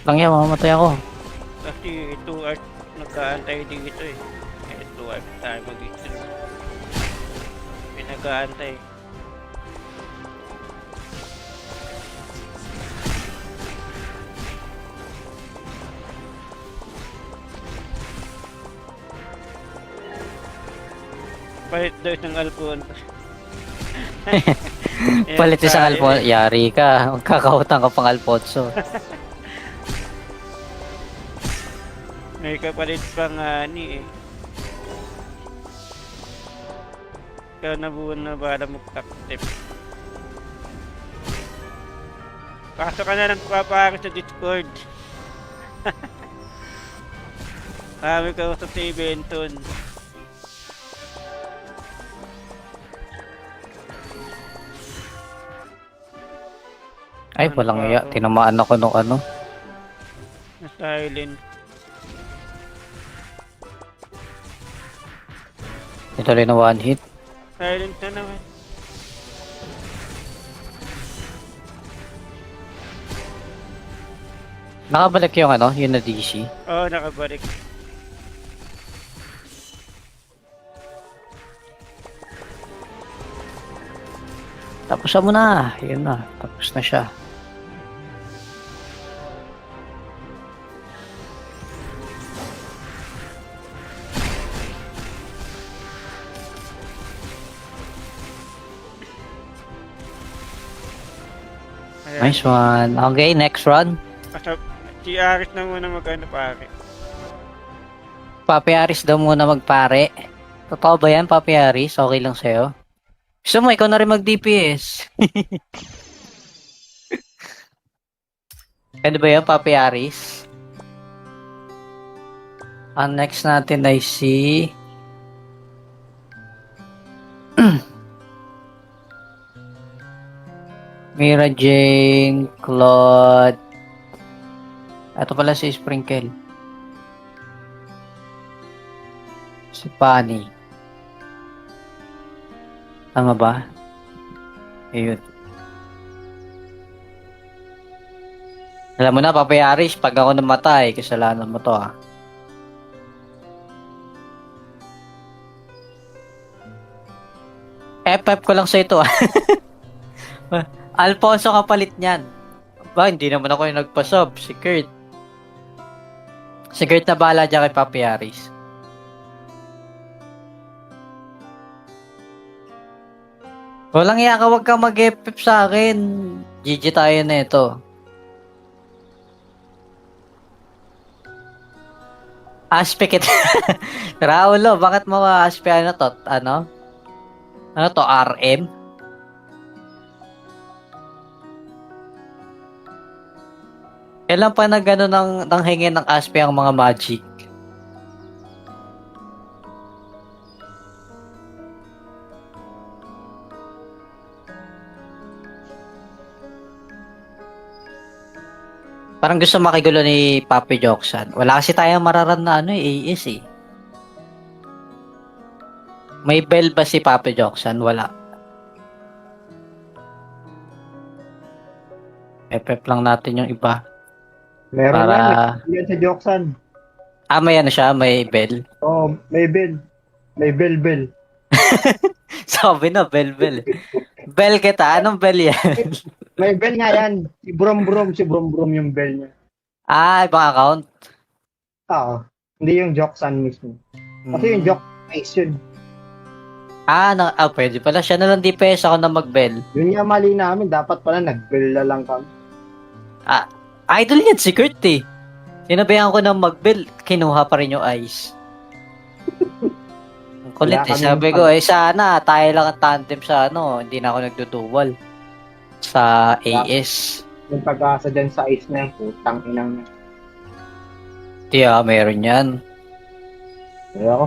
Lang yan, mamamatay ako. Kasi 2 hours nag-aantay dito eh. 2 hours tayo mag-stream. Pinag-aantay. Palit daw ng alcohol. Palit isang Alfonso. Yari ka. Magkakautang ka pang Alfonso. May kapalit pang ani eh. Ikaw na buwan na para mag-active. Pasok ka na ng papakit sa Discord. Kami ka sa si Benton. Ay, Ano walang pa iya. ako? Tinamaan ako nung ano. Na silent. Ito rin na one hit. Silent na naman. Nakabalik yung ano, yung na DC. Oo, nakabalik. Tapos mo na. Yun na. Tapos na siya. Ayan. Nice one. Okay, next run. Basta, si Aris na muna mag-ano pare. Papi Aris daw muna magpare. Totoo ba yan, Papi Aris? Okay lang sa'yo? Gusto mo, ikaw na rin mag-DPS. Pwede ba yan, Papi Aris? Ang next natin ay si... Mira Jane, Claude. Ito pala si Sprinkle. Si Pani. Tama ba? Ayun. Alam mo na, Papi Aris, pag ako namatay, kasalanan mo to ah. FF ko lang sa ito ah. Alfonso kapalit niyan. Ba, hindi naman ako yung nagpa-sub. Si Kurt. Si Kurt na bahala dyan kay Papi Aris. Walang iya ka, wag kang mag-FF sa akin. GG tayo na ito. Aspe kita. Raulo, bakit mo aspe ano to? Ano? Ano to? RM? Kailan pa na gano'n ng hingin ng aspe ang mga magic? Parang gusto makigulo ni Papi Joksan. Wala kasi tayong mararan na ano AS eh. May bell ba si Papi Joksan? Wala. FF lang natin yung iba. Meron Para... yan sa Joksan. Ah, may ano siya? May bell? Oh, may bell. May bell. Sabi na, bell. Bell kita. Anong bell yan? May bell nga yan. Si Brom yung bell niya. Ah, ibang account? Oo. Hindi yung Joksan mismo. Kasi yung Joksan is yun. Pwede pala. Siya na lang DPS ako na mag-bell. Yun nga mali namin. Dapat pala nag-bell na lang kami. Idol yan, si Kurt eh. Sinabihan ko na mag-bell, kinuha pa rin yung ice. Ang kulit Wala eh. kaming Sabi ko, sana tayo lang ang tandem sa ano, hindi na ako nagduduwal sa AS. Yung pag-asa dyan sa ice na yan, putang inang. Tiya, meron yan. Kaya ako,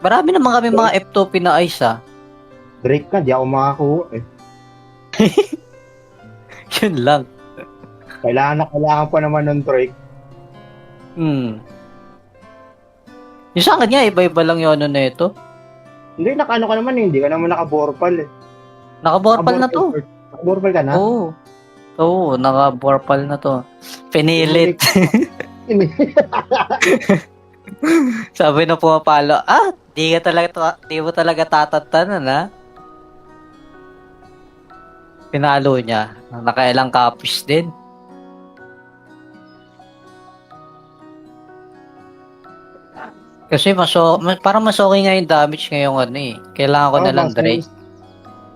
Marami naman kami mga F2P na ice ah. Drake ka, di ako makakuha eh. Yun lang. Kailangan pa naman ng Drake. Yung sa akin nga, iba-iba lang yung ano na ito. Hindi, nakaano ka naman eh. Hindi ka naman nakaborpal eh. Nakaborpal na to. Nakaborpal ka na? Oo. Oo, naka-vorpal na to. Pinilit. Sabi na pumapalo, di mo talaga tatantanan, ha? Pinalo niya. Nakailang copies din. Kasi parang mas okay nga yung damage ngayong ano eh. Kailangan ko Oo, na lang Dre.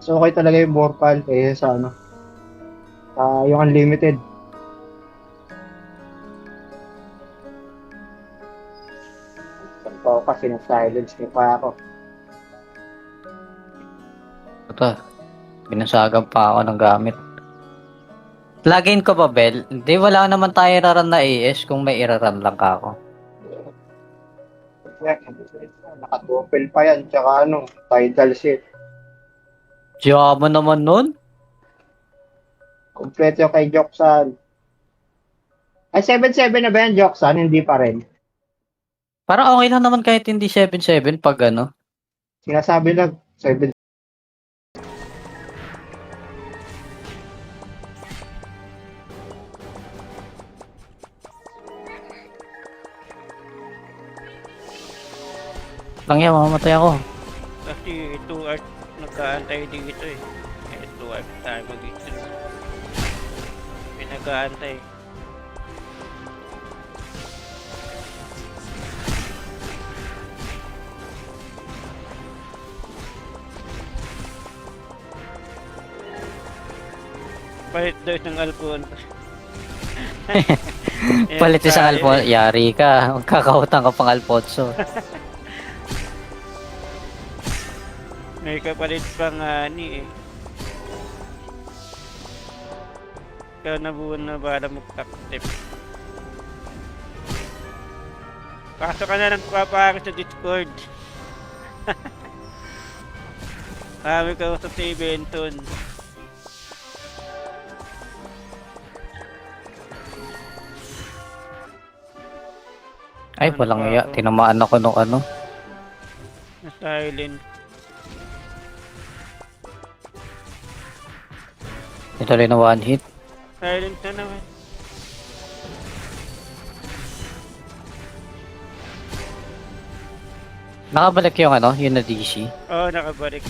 so okay talaga yung Vorpal kaysa sa ano, yung unlimited. Ito kasi na-silence niyo pa ako. Ito, binasagan pa ako ng gamit. Login ko ba, Bel? Hindi, wala naman tayo raran na AS kung may iraran lang ka ako. Yan, naka-double pa yan, tsaka ano, tidal shift. Diyaman naman nun. Kompleto yung kay Joksan. Ay, 7-7 na ba yan, Joksan? Hindi pa rin. Parang okay lang naman kahit hindi 7-7 pag ano. Sinasabi lang, 7. Lang yan, mamamatay ako. Kasi 2 hours nagkaantay dito eh. 2 hours tayo mag-stream. Pinag-aantay. Palit daw isang Alfonso. Palit isang Alfonso. Yari ka. Magkakautang ka pang Alfonso. May kapalit pang ani eh. Ikaw na buwan na para mag-active. Pasok ka na ng papakit sa Discord. Kami ka sa si Benton. Ay, Ano walang pa iya. ako? Tinamaan ako nung ano. Na silent. Ito rin na one hit. Silent na naman. Nakabalik yung ano, yung na DC. Oo, nakabalik.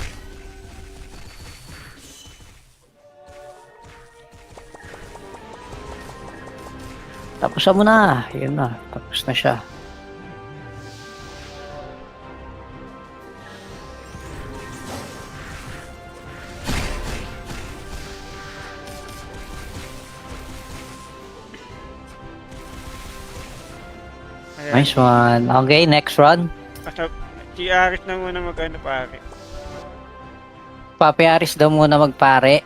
Tapos mo na. Yun na. Tapos na siya. Ayan. Nice one. Okay, next run. Basta, si Aris na muna mag-ano pare. Papi Aris daw muna magpare.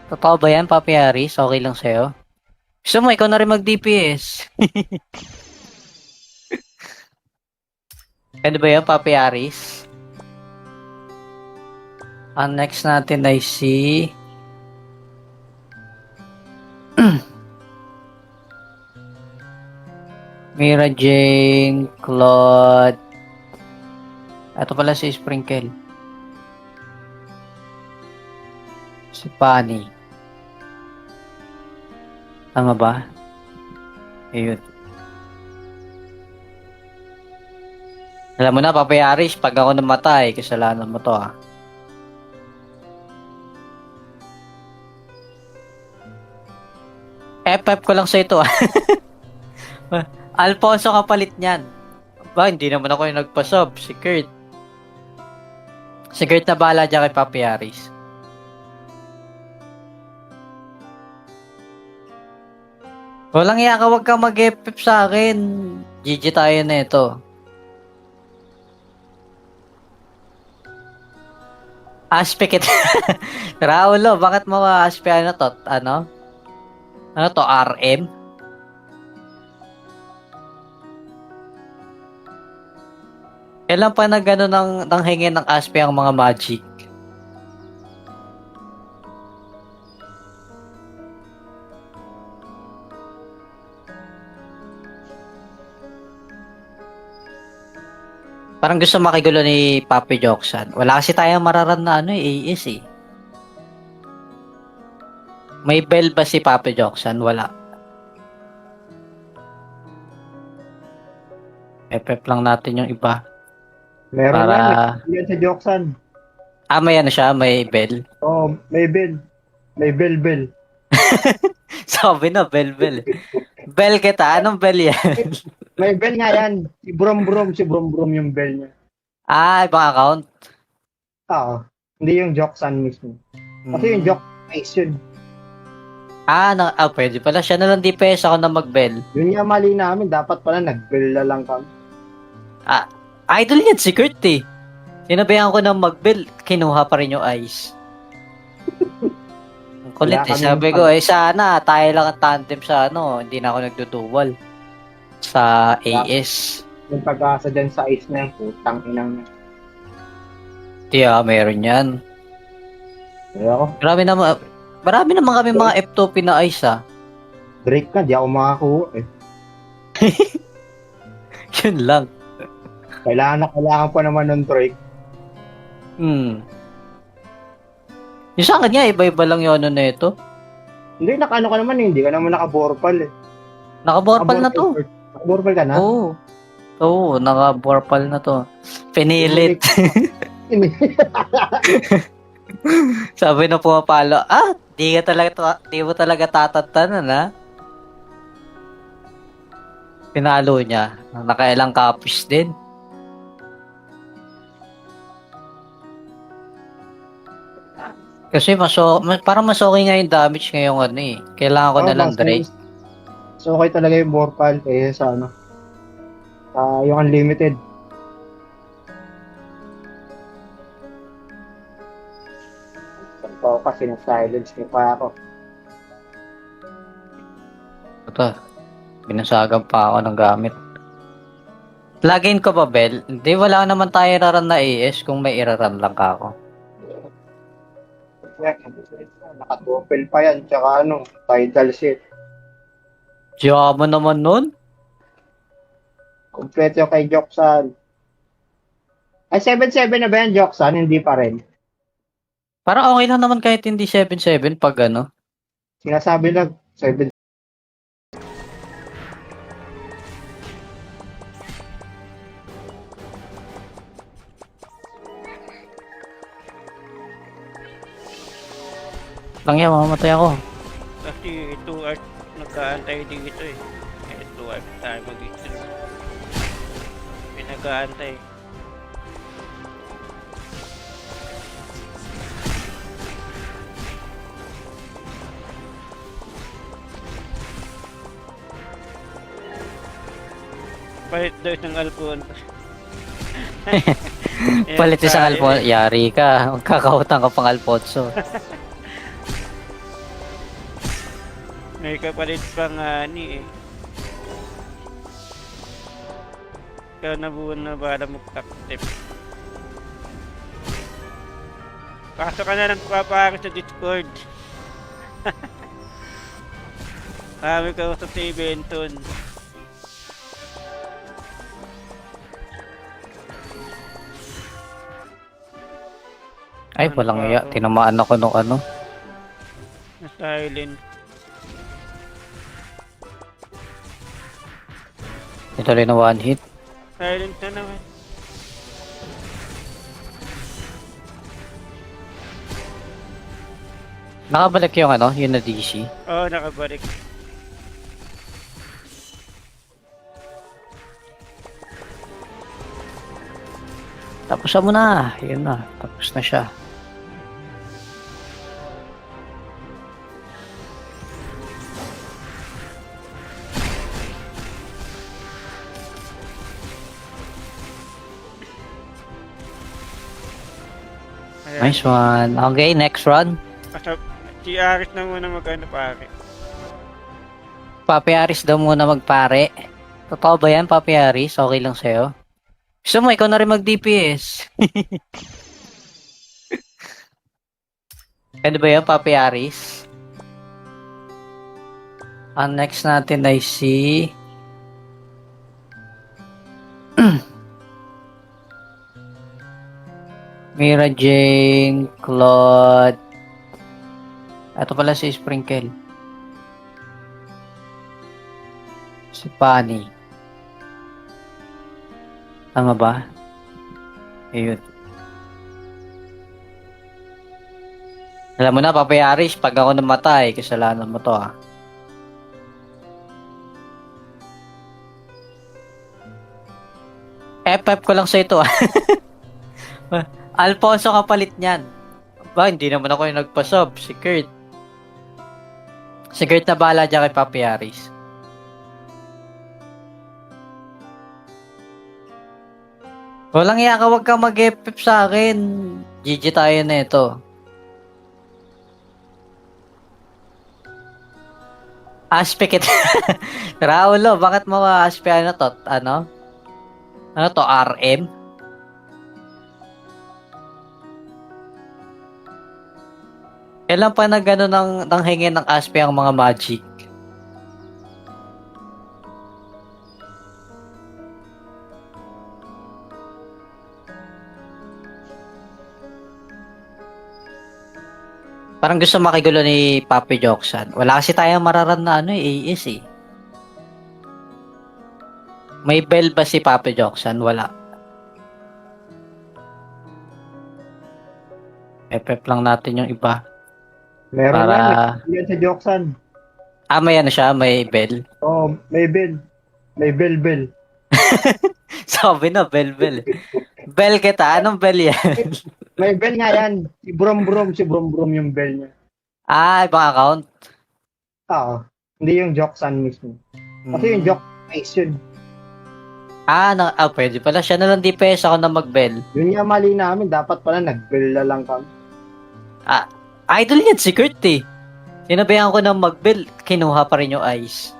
Totoo ba yan, Papi Aris? Okay lang sa'yo? Gusto mo, ikaw na rin mag-DPS. Pwede ba yan, Papi Aris? Ang next natin ay si... Mira Jane, Claude. Ito pala si Sprinkle. Si Pani. Tama ba? Ayun. Alam mo na, Papi Aris, pag ako namatay, kasalanan mo to ah. FF ko lang sa ito ah. Alfonso kapalit niyan. Ba, hindi naman ako yung nagpa-sub. Si Kurt. Si Kurt na bahala dyan kay Papi Aris. Walang iya ka, wag kang mag-FF sa akin. GG tayo na ito. Aspe kita. Raulo, bakit mo aspe ano to? Ano? Ano to? RM? Kailan pa na gano'n ng hingin ng aspe ang mga magic? Parang gusto makigulo ni Papi Joksan. Wala kasi tayong mararan na ano AS eh. May bell ba si Papa Joxan? Wala. FF lang natin yung iba. Meron Para... yan, may yan sa Joksan. may ano siya, may bell. Oo, may bell. May bell. Sabi na, bell. Bell kita, anong bell yan? May bell nga yan. Si Brom yung bell niya. Ibang account. Oo. Hindi yung Joksan mismo. Kasi yung Joksan is yun. Pwede pala. Siya na lang DPS ako na mag-bell. Yun nga mali namin. Dapat pala nag-bell na lang kami. Idol yan, si Kurt eh. Sinabihan ko na mag-bell, kinuha pa rin yung ice. Ang kulit Wala eh. kaming Sabi ko, sana tayo lang ang tandem sa hindi na ako nagduduwal. Sa AS. Yung pag-asa dyan sa ice na yung putang inang niya. Meron yan. Kaya ako, Marami naman kami mga F2P na ice Drake ka, di ako makakuha eh. Yun lang. Kailangan pa naman ng Drake. Yung sa akin nga, iba-iba lang yun na ito. Hindi, nakaano ka naman eh. Hindi ka naman naka-borpal eh. Naka-borpal na to. Naka-borpal ka na? Oo, naka-borpal na to. Pinilit. Sabi na pumapalo, di mo talaga tatantanan ha. Pinalo niya. Nakailang copies din. Kasi parang mas okay nga yung damage ngayong Kailangan ko na lang Drake. So okay talaga yung borpal kaysa sa yung unlimited. Kasi na-silence niyo pa ako. Ito, binasagan pa ako ng gamit. Login ko ba, Bell? Hindi, wala naman tayo raran na AS kung may iraran lang ka ako. Naka-double pa yan, tsaka title set. Diyaman naman nun? Kompleto yung kay Joksan. Ay, 7-7 na ba yan, Joksan? Hindi pa rin. Parang okay lang naman kahit hindi 7-7 pag Sinasabi lang, 7. Lang yan, mamamatay ako. Kasi 2 art nagkaantay dito eh. 2 art tayo mag-stream. Pinag-aantay. Palit daw isang Alfonso. Palit isang Alfonso. Yari ka. Magkakautang ka pang Alfonso. May kapalit pang eh. Ikaw na buwan na bala mag-active. Pasok ka na ng papakit sa Discord. Kami ka sa Benton. Ay, walang iya. Tinamaan ako nung Silent. Ito rin na one hit. Silent na naman. Nakabalik yung yung na DC. Oo, nakabalik. Tapos mo na. Yun na. Tapos na siya. Ayan. Nice one. Okay, next run. Si Aris na muna mag-ano pare. Papi Aris daw muna magpare. Totoo ba yan, Papi Aris? Okay lang sa'yo? Gusto mo, ikaw na rin mag-DPS. Pwede ba yan, Papi Aris? Ang next natin ay si... Mira Jane, Claude, Ito pala si Sprinkle. Si Pani. Tama ba? Ayun. Alam mo na, Papayaris, pag ako namatay, kasalanan mo to ah. FF ko lang sa ito ah. Alfonso kapalit niyan. Ba, hindi naman ako yung nagpa-sub. Si Kurt. Si Kurt na bahala dyan kay Papayaris. Walang iya ka, wag kang mag-FF sa akin. GG tayo na ito. Aspe kita. Raulo, bakit mo aspe ano to? Ano? Ano to? RM? Kailan pa na gano'n ng hingin ng aspe ang mga magic? Parang gusto makigulo ni Papi Joksan. Wala kasi tayong mararan na ano AS eh. May bell ba si Papi Joksan? Wala. FF lang natin yung iba. Meron Para... yan sa Joksan. Ah, may ano siya? May bell? Oh, may bell. May bell. Sabi na, bell. Bell kita. Anong bell yan? May bell nga yan. Si Brom yung bell niya. Ah, ibang account? Oo. Hindi yung Joksan mismo. Kasi yung Joksan is yun. Pwede pala. Siya na lang DPS ako na mag-bell. Yun nga mali namin. Dapat pala nag-bell na lang kami. Idol yan, si Kurt eh. Sinabihan ko na mag-bell, kinuha pa rin yung ice.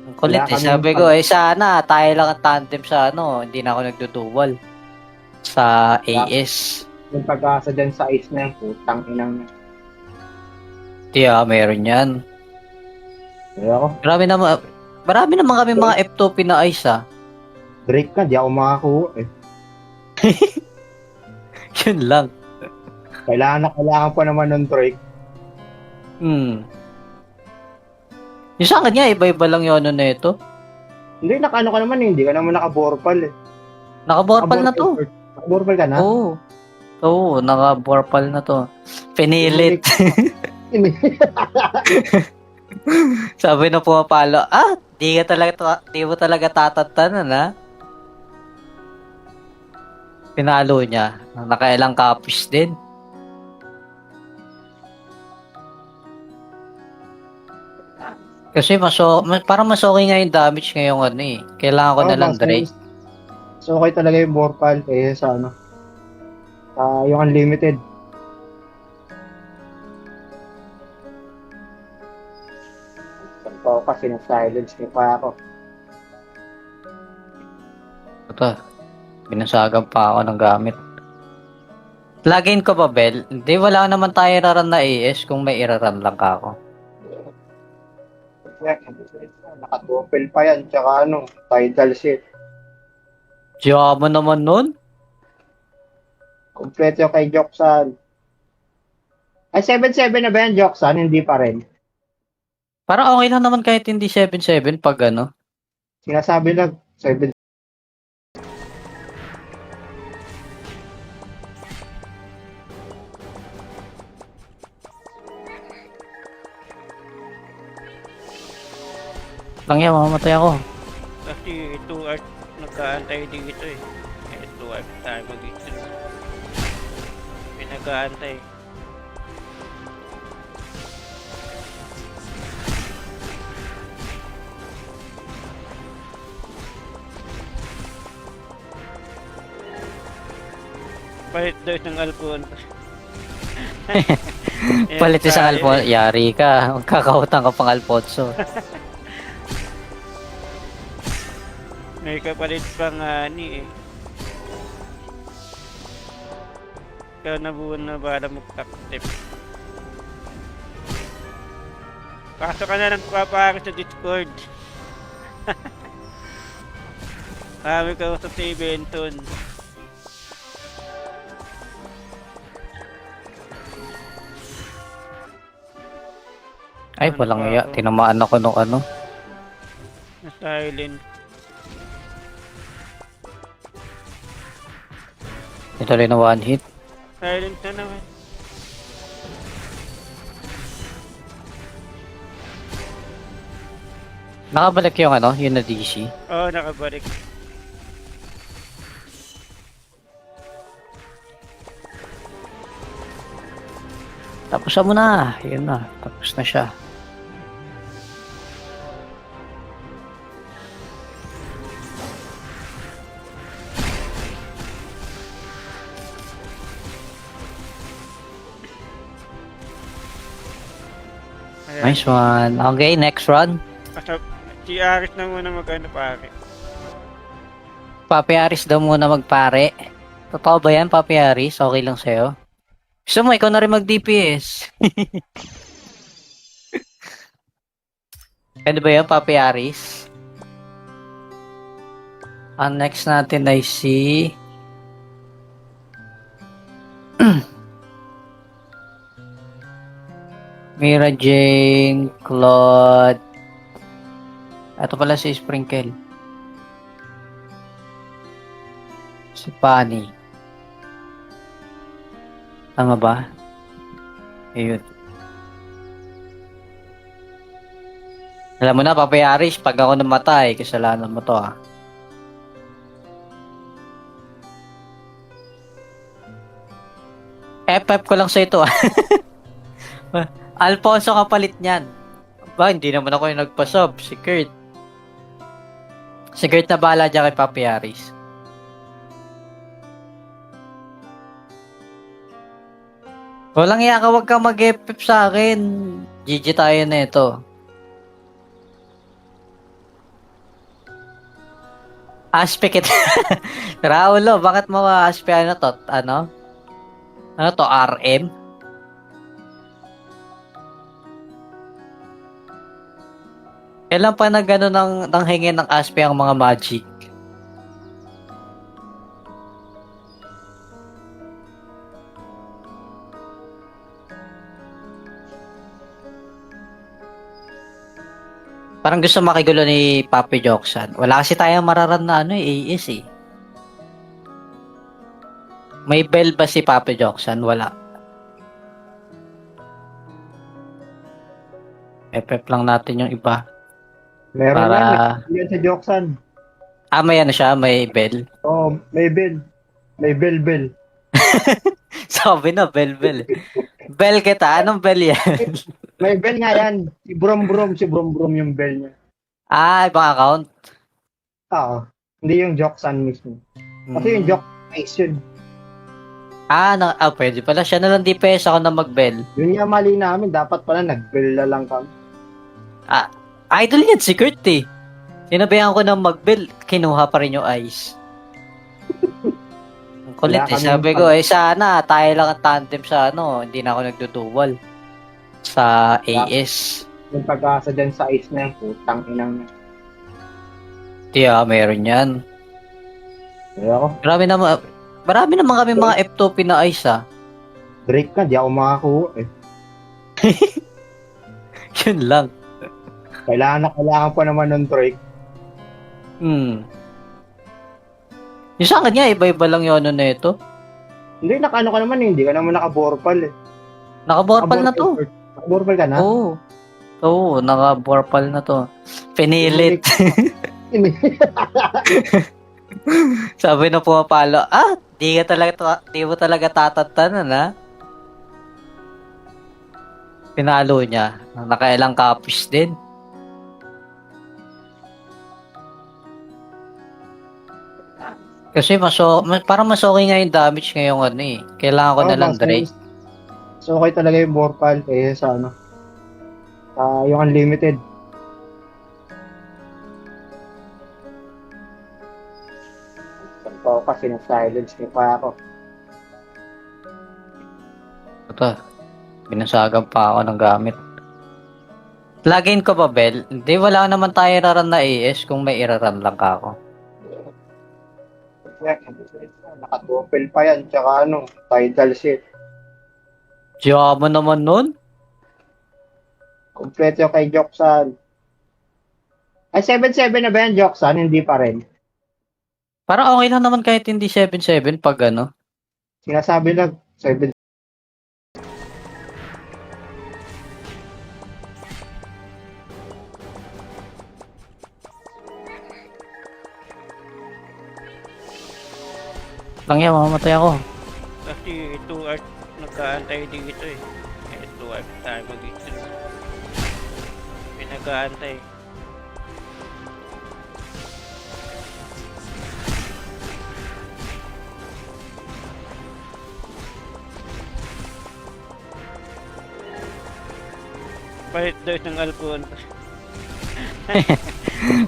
Ang kulit Wala eh. kaming Sabi ko, sana tayo lang ang tandem sa ano. Hindi na ako nagduduwal. Sa AS. Yung pag-asa dyan sa ice na yung putang inang. Meron yan. Kaya ako, Marami naman kami mga F2P na ice ah. Drake ka, di ako makakuha eh. Yun lang. Kailangan pa naman ng Drake. Yung sa akin nga, iba-iba lang yun ano na ito. Hindi, nakaano ka naman eh. Hindi ka naman naka-borpal eh. Naka-borpal na to. Naka-borpal ka na? Oo, naka-borpal na to. Pinilit. Sabi na pumapalo, di mo talaga tatantanan ha? Pinalo niya. Nakailang copies din. Kasi parang mas okay nga yung damage ngayong ano eh. Kailangan ko na lang Drake. So okay talaga yung Borpal kaysa sa ano. Yung unlimited. Ito kasi na-silence niyo pa ako. Ito, binasagan pa ako ng gamit. Login ko ba, Bell? Hindi, wala naman tayo raran na AS kung may iraran lang ka ako. Naka-double pa yan, tsaka ano, tidal set. Diyaman naman nun? Kompleto yung kay Joksan. Ay, 7-7 na ba yan, Joksan? Hindi pa rin. Parang okay lang naman kahit hindi 7-7 pag ano. Sinasabi lang, 7. Lang yan, mamamatay ako. Kasi 2 art nagkaantay dito eh. 2 art tayo mag-extra. Pinag-aantay. Palit daw isang Alfonso. Palit isang Alfonso. Yari ka. Magkakautang ka pang Alfonso. May kapalit pang ani eh. Ikaw na buwan na para mag-active. Pasok ka na ng papakit sa Discord. Kami ka sa si Benton. Ay, Ano walang pa iya. ako? Tinamaan ako nung ano. Na silent. Ito rin na one hit. Silent na naman. Nakabalik yung ano, yung na DC. Oo, nakabalik. Tapos mo na. Yun na. Tapos na siya. Ayan. Nice one. Okay, next run. Basta, si Aris na muna mag-ano pare. Papi Aris daw muna magpare. Totoo ba yan, Papi Aris? Okay lang sa'yo? Gusto mo, ikaw na rin mag-DPS. Pwede ba yan, Papi Aris? Ang next natin ay si... Mira Jane, Claude. Ito pala si Sprinkle. Si Pani. Tama ba? Ayun. Alam mo na, Papi Aris, pag ako namatay, kasalanan mo to ah. FF ko lang sa ito ah. Alfonso kapalit niyan. Ba, hindi naman ako yung nagpa-sub. Si Kurt. Si Kurt na bahala dyan kay Papi Aris. Walang iya ka, wag kang mag-FF sa akin. GG tayo na ito. Aspe kita. Raulo, bakit mo aspe ano to? Ano? Ano to? RM? Kailan pa na gano'n ng hingin ng aspe ang mga magic? Parang gusto makigulo ni Papi Joksan. Wala kasi tayong mararan na ano AS eh. May bell ba si Papi Joksan? Wala. FF lang natin yung iba. Meron Para... yan sa Joksan. Ah, may ano siya? May bell? Oh, may bell. May bell. Sabi na, bell. Bell kita. Anong bell yan? May bell nga yan. Si Brom yung bell niya. Ah, ibang account. Oo. Hindi yung Joksan mismo. Kasi yung Joksan is yun. Pwede pala. Siya na lang DPS ako na mag-bell. Yun nga mali namin. Dapat pala nag-bell na lang kami. Idol yan, si Kurt eh. Sinabihan ko na mag-bell, kinuha pa rin yung ice. Ang kulit Wala eh. kaming Sabi ko, sana tayo lang ang tandem sa ano, hindi na ako nagduduwal sa AS. Yung pag-asa dyan sa ice na yung putang inang. Meron yan. Kaya ako, Marami naman kami mga F2P na ice ah. Drake ka, di ako makakuha eh. Yun lang. Kailangan pa naman ng Drake. Yung sa akin nga, iba-iba lang yung ano na ito. Hindi, nakaano ka naman eh. Hindi ka naman naka-borpal eh. Naka-borpal na to. Naka-borpal ka na? Oo, naka-borpal na to. Pinilit. Sabi na pumapalo, di mo talaga tatantanan ha? Pinalo niya. Nakailang copies din. Kasi parang mas okay nga yung damage ngayong ano eh. Kailangan ko na lang Drake. So okay talaga yung borpal kaysa sa ano. Yung unlimited. Ito kasi na-silence niyo pa ako. Ito, binasagan pa ako ng gamit. Login ko ba, Bel? Hindi, wala naman tayo raran na AS kung may iraran lang ka ako. Naka-double pa yan, tsaka ano, title set. Diyaman naman nun. Kompleto kay Joksan. Ay, 7-7 na ba yan, Joksan? Hindi pa rin. Parang okay lang naman kahit hindi 7-7 pag ano. Sinasabi lang, 7. Lang yan, mamamatay ako. Kasi 2 hours nagkaantay dito eh. 2 hours tayo mag-stream. Pinag-aantay. Palit daw ng Alfonso.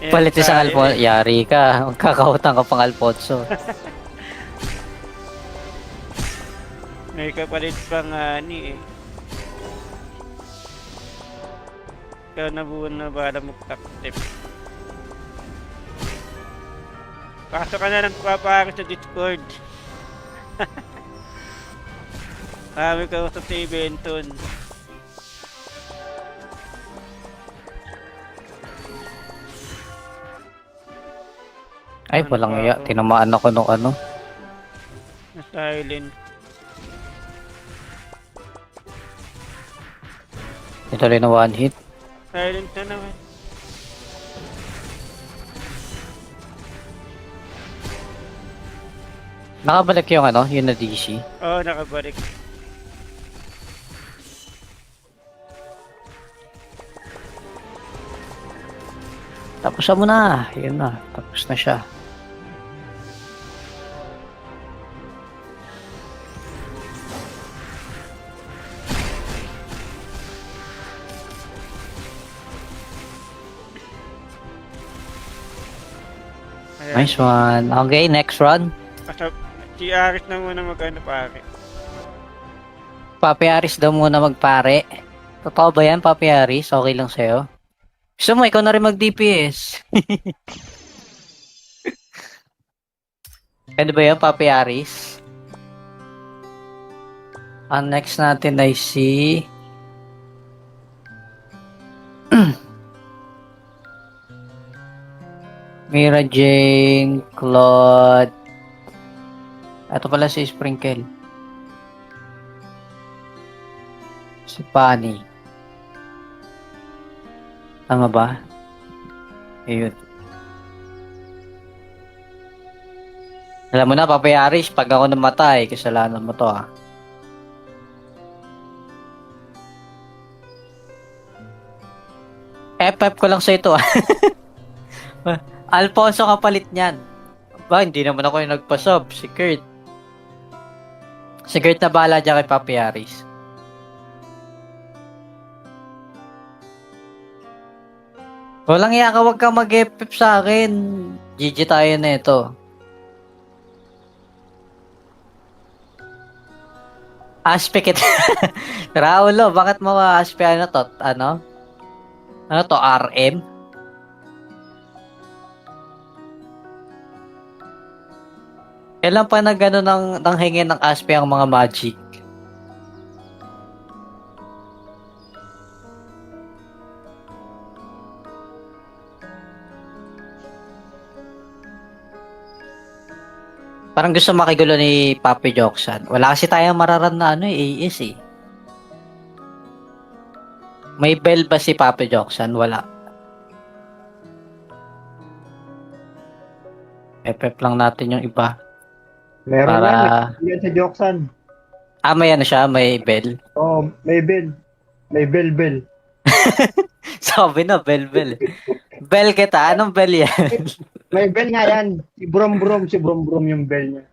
Palit isang Alfonso. Yari ka. Magkakautang ka pang Alfonso. May kapalit pang ani eh. Ikaw na buwan na para mag-active. Pasok ka na ng papakit sa Discord. Kami ka sa si Benton. Ay, Ano walang pa iya. ako? Tinamaan ako nung ano. Na silent. Ito rin na one hit. Silent na naman. Nakabalik yung ano, yung na DC. Oo, nakabalik. Tapos mo na. Yun na. Tapos na siya. Ayan. Nice one. Okay, next run. Basta, si Aris na muna mag-ano pare. Papi Aris daw muna magpare. Totoo ba yan, Papi Aris? Okay lang sa'yo? Gusto mo, ikaw na rin mag-DPS. Pwede ba yan, Papi Aris? Ang next natin ay si... Mira Jane, Claude. Ito pala si Sprinkle. Si Pani. Tama ba? Ayun. Alam mo na, Papi Aris, pag ako namatay, kasalanan mo to ah. FF ko lang sa ito ah. Alfonso kapalit niyan. Ba, hindi naman ako yung nagpa-sub. Si Kurt. Si Kurt na bahala dyan kay Papi Aris. Walang iya ka, wag kang mag-FF sa akin. GG tayo na ito. Aspe kita. Raulo, bakit mo aspe ano to? Ano? Ano to? RM? Kailan pa na gano'n ng hingin ng aspe ang mga magic? Parang gusto makigulo ni Papi Joksan. Wala kasi tayong mararan na ano AS eh. May bell ba si Papi Joksan? Wala. FF lang natin yung iba. Meron Para... yan sa Joksan. Ah, may ano siya? May bell? Oh, may bell. May bell. Sabi na, bell. Bell kita. Anong bell yan? May bell nga yan. Si Brom yung bell niya.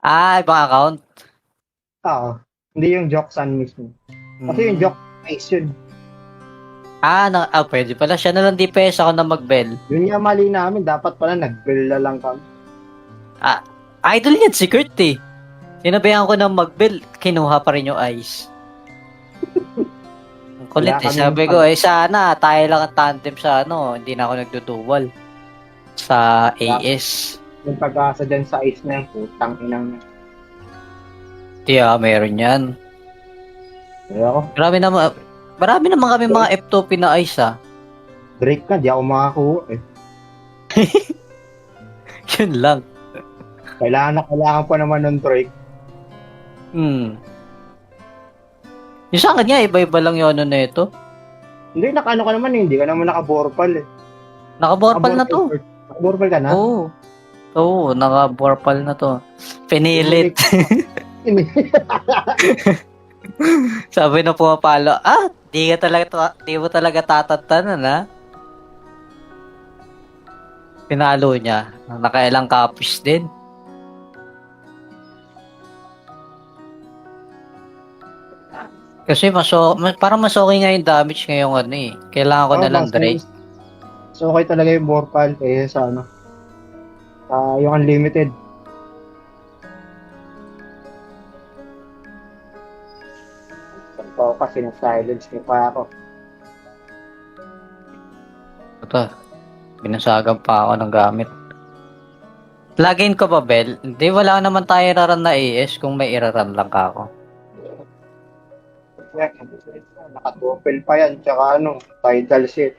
Ah, ibang account? Oo. Hindi yung Joksan mismo. Kasi yung Joksan is yun. Pwede pala. Siya na lang DPS ako na mag-bell. Yun nga mali namin. Dapat pala nag-bell na lang kami. Idol yan, si Kurt eh. Sinabihan ko na mag-bell, kinuha pa rin yung ice. Ang kulit Wala eh. kaming Sabi ko, sana tayo lang ang tandem sa ano, hindi na ako nagduduwal sa AS. Yung pag-asa dyan sa ice na yan, putang inang niya. Meron yan. Kaya ako. Grabe naman. Marami naman kami mga F2P na ice ah. Drake ka, di ako makakuha eh. Yun lang. Kailangan pa naman ng Drake. Yung sa akin nga, iba-iba lang yung ano na ito. Hindi, nakaano ka naman eh. Hindi ka naman naka-borpal eh. Naka-borpal na to. Naka-borpal ka na? Oo. Oo, naka-borpal na to. Pinilit. Sabi na pumapalo, di mo talaga tatantanan ha? Pinalo niya. Nakailang copies din. Kasi parang mas okay nga yung damage ngayong ano eh. Kailangan ko na lang Drake. So okay talaga yung borpal kaysa sa ano. Yung unlimited. Ito kasi na-silence niyo pa ako. Ito, binasagan pa ako ng gamit. Login ko ba, Bel? Hindi, wala naman tayo raran na AS kung may iraran lang ka ako. Naka-double pa yan, tsaka ano, tidal set.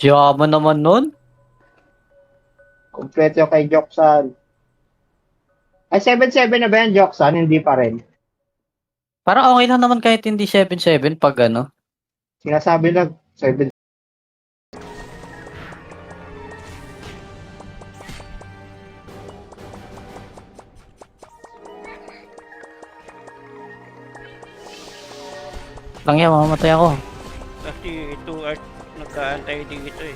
Yaman naman nun. Kompleto yung kay Joksan. Ay, 7-7 na ba yan, Joksan? Hindi pa rin. Parang okay lang naman kahit hindi 7-7 pag ano. Sinasabi lang, 7. Lang yan, mamamatay ako. Kasi 2 art nagkaantay dito eh.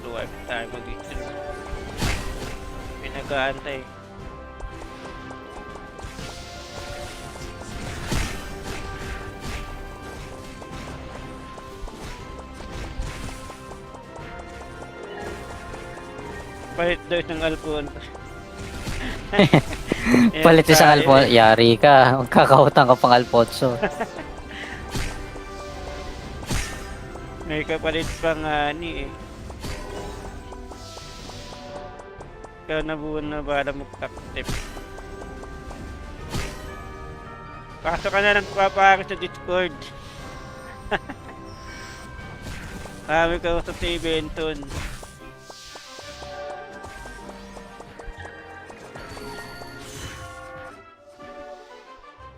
2 art tayo mag-stream. Pinag-aantay. Palit daw isang Alfonso. Palit isang Alfonso. Yari ka. Magkakautang ka pang Alfonso. May kapalit pang ani eh. Ikaw na buwan na bala mag-active. Pasok ka na ng papakit sa Discord. Kami ka sa si Benton.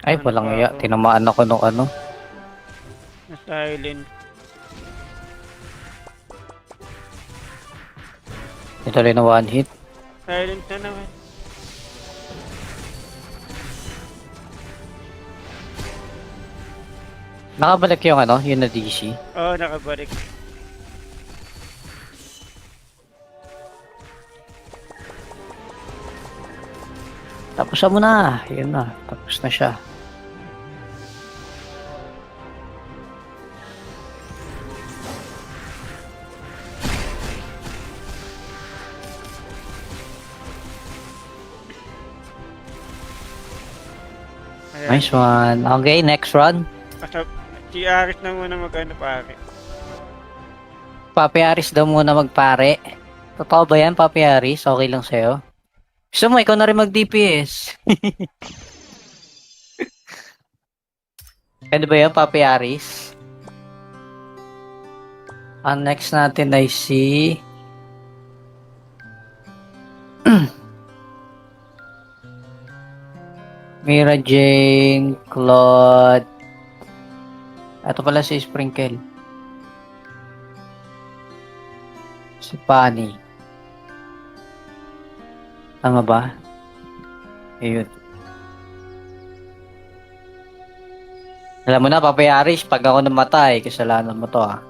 Ay, walang iya. Tinamaan ako nung ano. Na silent. Ito rin na one hit. Silent na naman. Nakabalik yung ano, yung na DC. Oo, nakabalik. Tapos mo na. Yun na. Tapos na siya. Ayan. Nice one. Okay, next run. Basta, si Aris na muna mag-ano pare. Papi Aris daw muna magpare. Totoo ba yan, Papi Aris? Okay lang sa'yo? Gusto mo, ikaw na rin mag-DPS. Pwede ba yan, Papi Aris? Ang next natin ay si... Mira Jane, Claude. Ito pala si Sprinkle. Si Pani. Tama ba? Ayun. Alam mo na, Papi Aris, pag ako namatay, kasalanan mo to ah.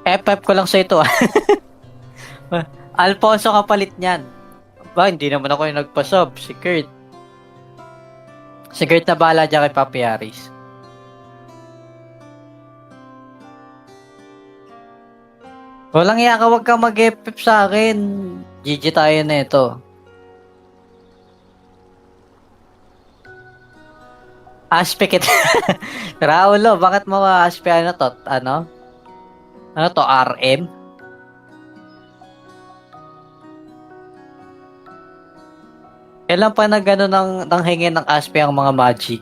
FF ko lang sa ito ah. Alfonso kapalit niyan. Ba, hindi naman ako yung nagpa-sub. Si Kurt. Si Kurt na bahala dyan kay Papi Aris. Walang iya ka, wag kang mag-FF sa akin. GG tayo na ito. Aspe kita. Raulo, bakit mo aspe ano to? Ano? Ano to? RM? Kailan pa na gano'n ng hingin ng Aspe ang mga magic?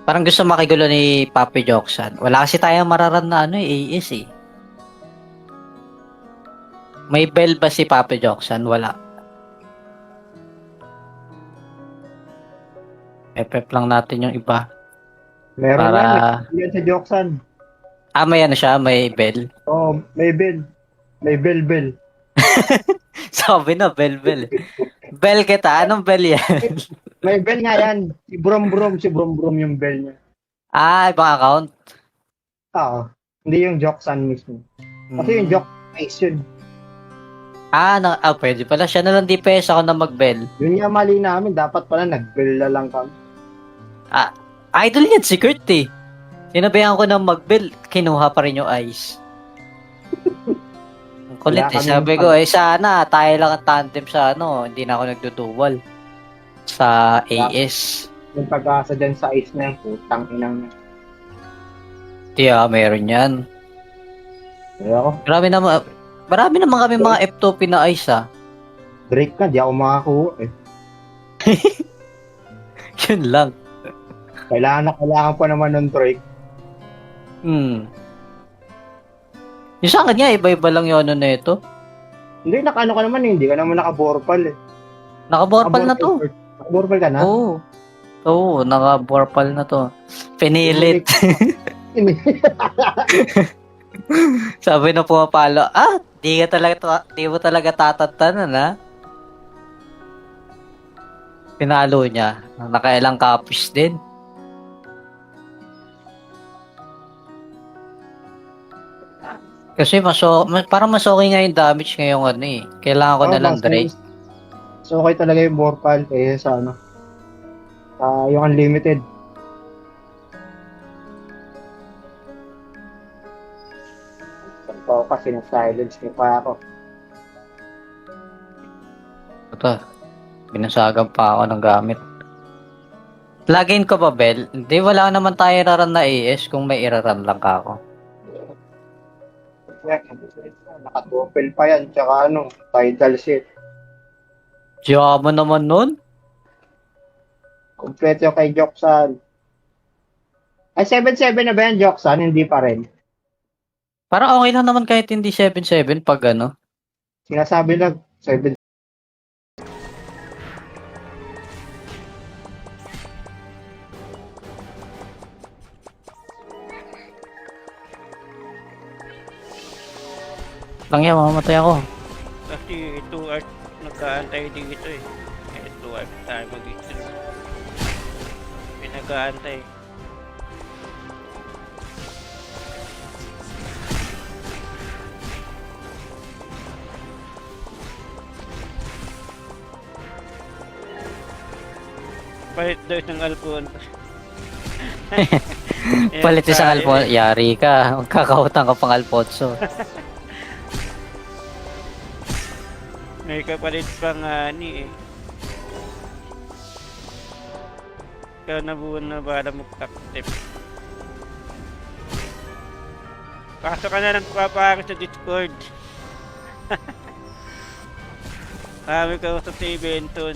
Parang gusto makigulo ni Papi Joksan. Wala kasi tayong mararan na AS eh. May bell ba si Papi Joksan? Wala. FF lang natin yung iba. Meron Para... yan sa Joksan. may ano siya, may bell. Oh, may bell. May bell. Sabi na, bell. Bell kita, anong bell yan? May bell nga yan. Si Brom yung bell niya. Ibang account. Oo. Hindi yung Joksan mismo. Kasi yung Joksan is yun. Pwede pala. Siya na lang DPS ako na mag-bell. Yun nga mali namin. Dapat pala nag-bell na lang kami. Idol yan, si Kurt eh. Sinabihan ko na mag-bell, kinuha pa rin yung ice. Ang kulit Wala eh. kaming Sabi ko, sana tayo lang ang tandem sa hindi na ako nagduduwal. Sa AS. Yung pag-asa dyan sa ice na yung putang inang Meron yan. ako. Marami naman kami mga F2P na ice Drake ka, di ako makakuha eh. Yun lang. Kailangan pa naman ng Drake. Yung sa akin nga, iba-iba lang yun na ito. Hindi, nakaano ka naman eh. Hindi ka naman naka-borpal eh. Naka-borpal na to. Naka-borpal ka na? Oo, naka-borpal na to. Pinilit. Sabi na pumapalo, di mo talaga tatantanan Pinalo niya. Nakailang copies din. Kasi parang mas okay nga yung damage ngayong Kailangan ko na lang Drake. So okay talaga yung borpal kaysa sa yung unlimited. Kasi na-silence niyo pa ako. Ito, binasagan pa ako ng gamit. Login ko ba, Bell? Hindi, wala naman tayo raran na AS kung may iraran lang ka ako. Naka-double pa yan, tsaka title set. Diyaman naman nun? Kompleto yung kay Joksan. Ay, 7-7 na ba yan, Joksan? Hindi pa rin. Parang okay lang naman kahit hindi 7-7 pag Sinasabi lang, 7. Lang yan, mamamatay ako. Kasi 2 art nagkaantay dito eh. 2 art tayo mag-extreme. Pinag-aantay. Palit daw isang Alfonso. Palit isang Alfonso. Yari ka. Magkakautang ka pang Alfonso. May kapalit pang eh. Ikaw na buwan na bala mag-active. Pasok ka na ng papakit sa Discord. Kami ka sa Benton.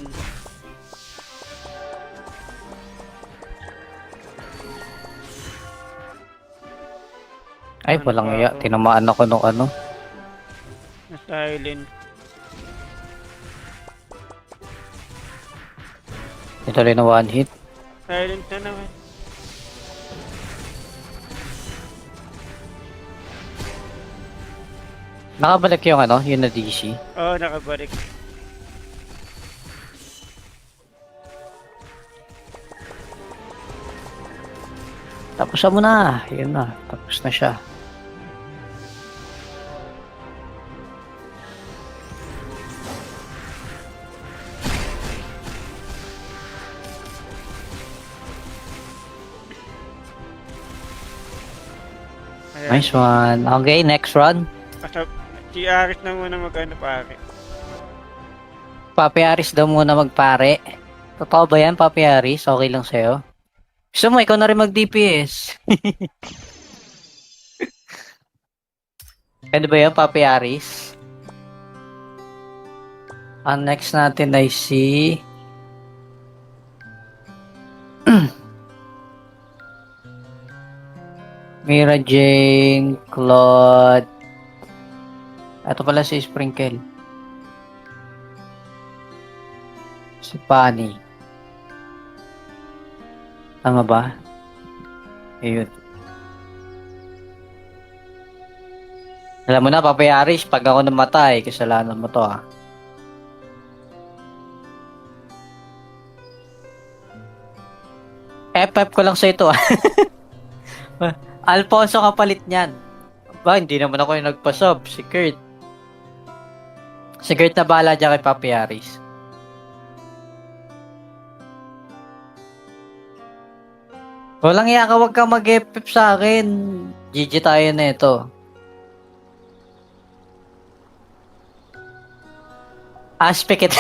Ay, walang iya. Tinamaan ako nung Silent. Ito rin na one hit. Silent na naman. Nakabalik yung yung na DC. Oo, nakabalik. Tapos mo na. Yun na. Tapos na siya. Ayan. Nice one. Okay, next run. Si Aris na muna mag-ano pare. Papi Aris daw muna magpare. Totoo ba yan, Papi Aris? Okay lang sa'yo? Gusto mo, ikaw na rin mag-DPS. Ano ba yan, Papi Aris? Ang next natin ay si... Mira Jane, Claude. Ito pala si Sprinkle. Si Pani. Tama ba? Ayun. Alam mo na, Papi Aris, pag ako namatay, kasalanan mo to ah. FF ko lang sa ito ah. Alfonso kapalit niyan. Ba, hindi naman ako yung nagpa-sub. Si Kurt. Si Kurt na bahala dyan kay Papi Aris. Walang iya ka, wag kang mag-FF sa akin. GG tayo na ito. Aspe kita.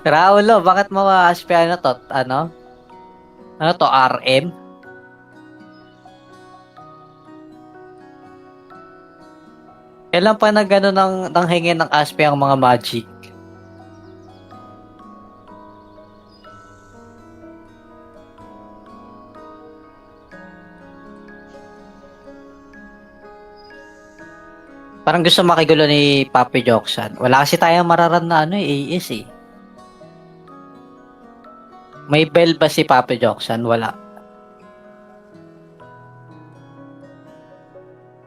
Raulo, bakit mo aspe ano to? Ano? Ano to? RM? Kailan pa na gano'n ng hingin ng aspe ang mga magic? Parang gusto makigulo ni Papi Joksan. Wala kasi tayong mararan na ano AS eh. May bell ba si Papi Joksan? Wala.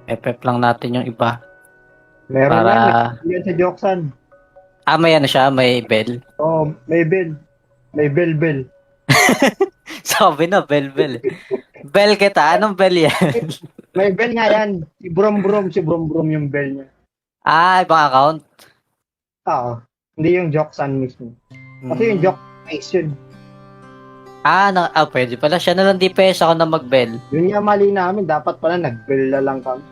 FF lang natin yung iba. Meron Para... yan sa Joksan. Ah, may ano siya? May bell? Oh, may bell. May bell. Sabi na, bell. Bell kita. Anong bell yan? May bell nga yan. Si Brom yung bell niya. Ah, ibang account? Oo. Hindi yung Joksan mismo. Kasi yung Joksan is yun. Pwede pala. Siya na lang DPS ako na mag-bell. Yun nga mali namin. Dapat pala nag-bell na lang kami.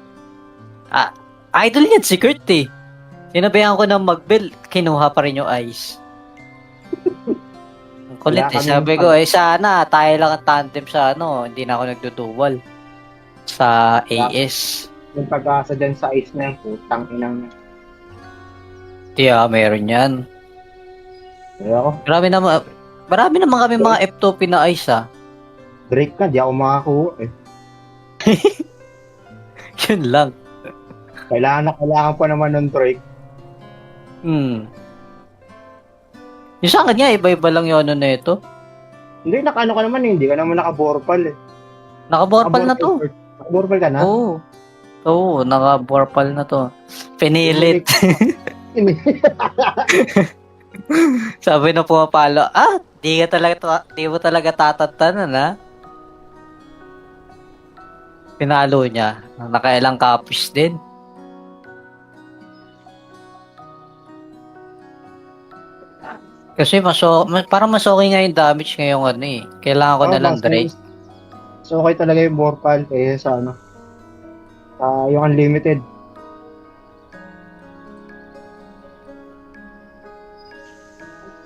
Idol yan si Kurt eh. Sinabihan ko na mag-bell. Kinuha pa rin yung ice. Ang kulit Wala eh. kaming Sabi ko sana tayo lang ang tandem sa ano. Hindi na ako nagduduwal. Sa AS. Yung pag-asa dyan sa ice na yung putang inang. Meron yan. Kaya ako, Marami naman kami mga F2P na ice ah. Drake ka, di ako makakuha eh. Yun lang. Kailangan pa naman ng Drake. Yung sa akin nga, iba-iba lang yun ano na ito. Hindi, nakaano ka naman eh. Hindi ka naman naka-borpal eh. Naka-borpal na to. Naka-borpal ka na? Oo, naka-borpal na to. Pinilit. Sabi na pumapalo, di mo talaga tatantanan ha? Pinalo niya. Nakailang copies din. Kasi parang mas okay nga yung damage ngayong ano eh. Kailangan ko na lang Drake. So okay talaga yung borpal kaysa sa ano. Yung unlimited.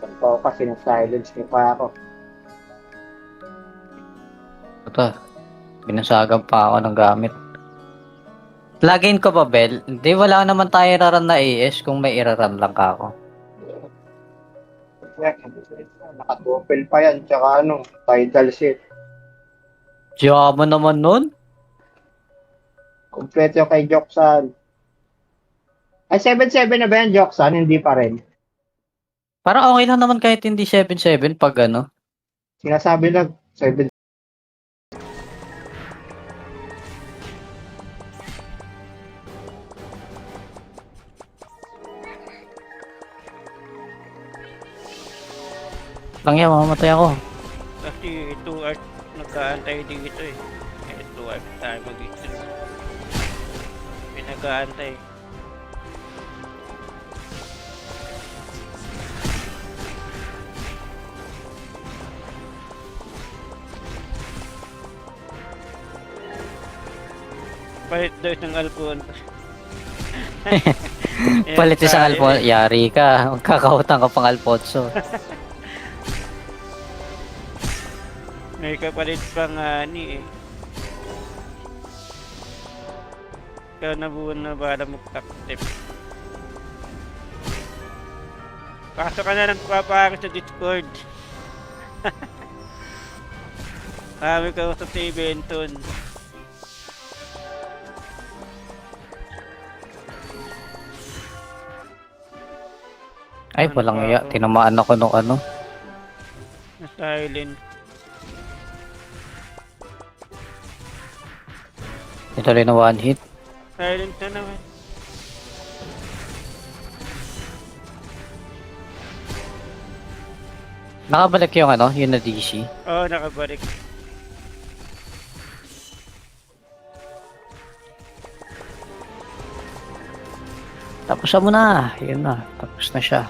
Ito kasi na-silence niyo pa ako. Ito, binasagan pa ako ng gamit. Login ko ba, Bell? Hindi, wala naman tayo raran na AS kung may iraran lang ka ako. Naka-double pa yan, tsaka ano, tidal set. Diyaman naman nun? Kompleto yung kay Joksan. Ay, 7-7 na ba yan, Joksan? Hindi pa rin. Parang okay lang naman kahit hindi 7-7 pag ano. Sinasabi lang, 7. Lang yan, mamamatay ako. Kasi 2 art nagkaantay dito eh. 2 art tayo mag-stream. Pinag-aantay. Palit daw ng Alcon. Palit isang Alfonso. Yari ka. Magkakautang ka pang Alfonso. May kapalit pang ani eh. Ikaw na buwan na bala magtaktip. Pasok ka na ng papakit sa Discord. Kami ka sa si Benton. Ay, Ano walang pa iya. ako? Tinamaan ako nung ano. Na silent. Ito rin na one hit. Silent na naman. Nakabalik yung ano, yung na DC. Oo, nakabalik. Tapos mo na. Yun na. Tapos na siya.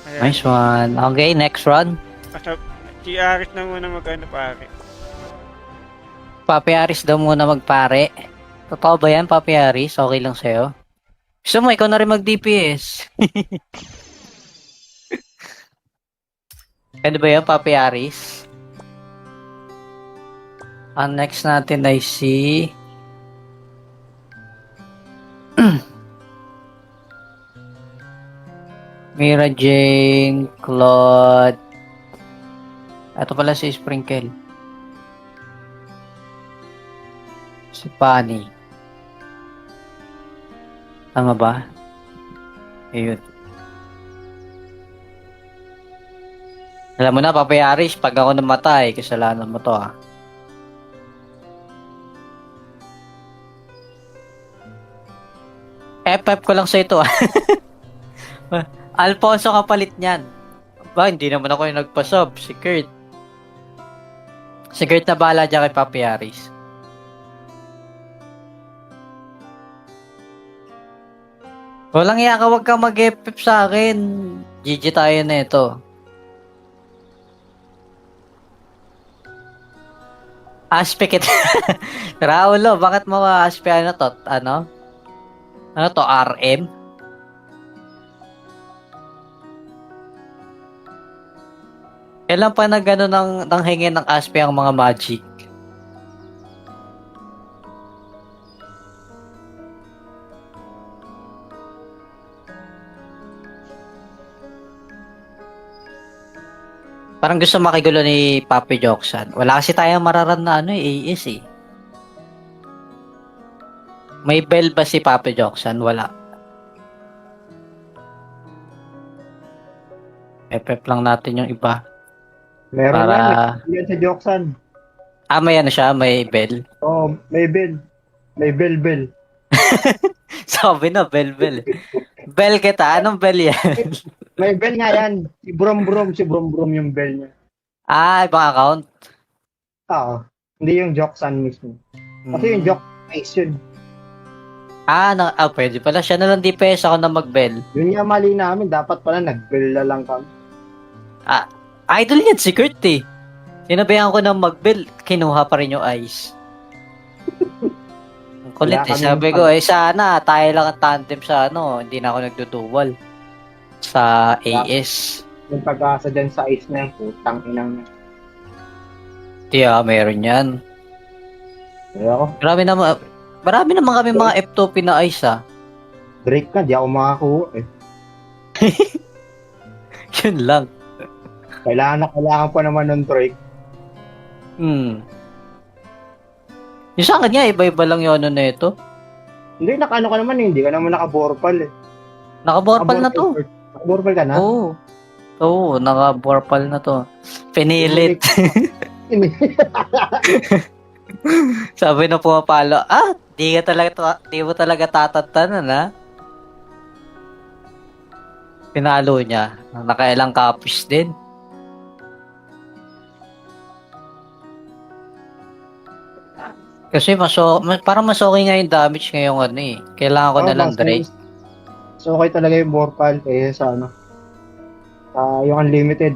Ayan. Nice one. Okay, next run. Basta, si Aris na muna mag-ano pare. Papi Aris daw muna magpare. Totoo ba yan, Papi Aris? Okay lang sa'yo? Gusto mo, ikaw na rin mag-DPS. Pwede ba yan, Papi Aris? Ang next natin ay si... Mira Jane, Claude. Ito pala si Sprinkle. Si Pani. Tama ba? Ayun. Alam mo na, Papayaris, pag ako namatay, kasalanan mo to ah. FF ko lang sa ito ah. Alfonso kapalit niyan. Ba, hindi naman ako yung nagpa-sub. Si Kurt. Si Kurt na bahala dyan kay Papayaris. Walang iya ka, wag kang mag-FF sa akin. GG tayo na ito. Aspe kita. Raulo, bakit mo aspe ano to? Ano? Ano to? RM? Kailan pa na gano'n ng hingin ng aspe ang mga magic? Parang gusto makigulo ni Papi Joksan. Wala kasi tayong mararan na ano AS eh. May bell ba si Papi Joksan? Wala. FF lang natin yung iba. Meron Para... yan sa Joksan. Ah, may ano siya? May bell? Oh, may bell. May bell. Sabi na, bell. Bell kita. Anong bell yan? May bell nga yan. Si Brom yung bell niya. Ah, ibang account? Oo. Hindi yung Joksan mismo. Kasi yung Joksan is yun. Pwede pala. Siya na lang DPS ako na mag-bell. Yun nga mali namin. Dapat pala nag-bell na lang kami. Idol yan, si Kurt eh. Sinabihan ko na mag-bell, kinuha pa rin yung ice. Ang kulit Wala eh. kaming Sabi ko, sana tayo lang ang tandem sa ano, hindi na ako nagduduwal sa AS. Yung pag-asa dyan sa ice na yung putang inang. Tiya, meron yan. Kaya ako, Marami naman kami mga F2P na ice ah. Drake ka, di ako makakuha eh. Yun lang. Kailangan pa naman ng Drake. Yung sa akin nga, iba-iba lang yung ano na ito. Hindi, nakaano ka naman eh. Hindi ka naman naka-borpal eh. Naka-borpal na to. Naka-borpal ka na? Oo, naka-borpal na to. Pinilit. Sabi na pumapalo, di mo talaga tatantanan ha? Pinalo niya. Nakailang copies din. Kasi parang mas okay nga yung damage ngayong ano eh. Kailangan ko na lang Drake. So okay talaga yung borpal kaysa sa ano. Yung unlimited.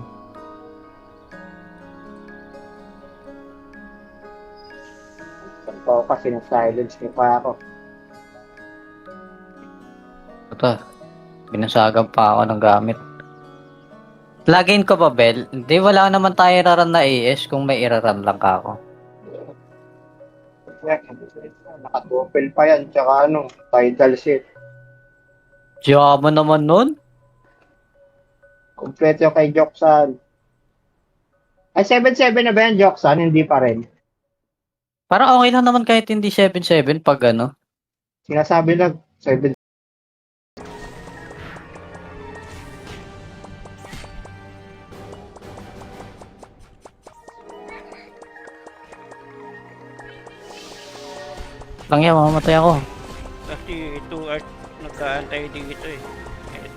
sinasilence niyo pa ako. Ito, binasagan pa ako ng gamit. Lagin ko ba, Bel? Hindi, wala naman tayo iraran na AS kung may iraran lang ka ako. Yan, naka-double pa yan, tsaka tidal set. Diyaman naman nun. Kompleto yung kay Joksan. Ay, 7-7 na ba yan, Joksan? Hindi pa rin. Parang okay lang naman kahit hindi 7-7 pag ano. Sinasabi lang, 7. Lang yan, mamamatay ako. Kasi 2 art nagkaantay dito eh.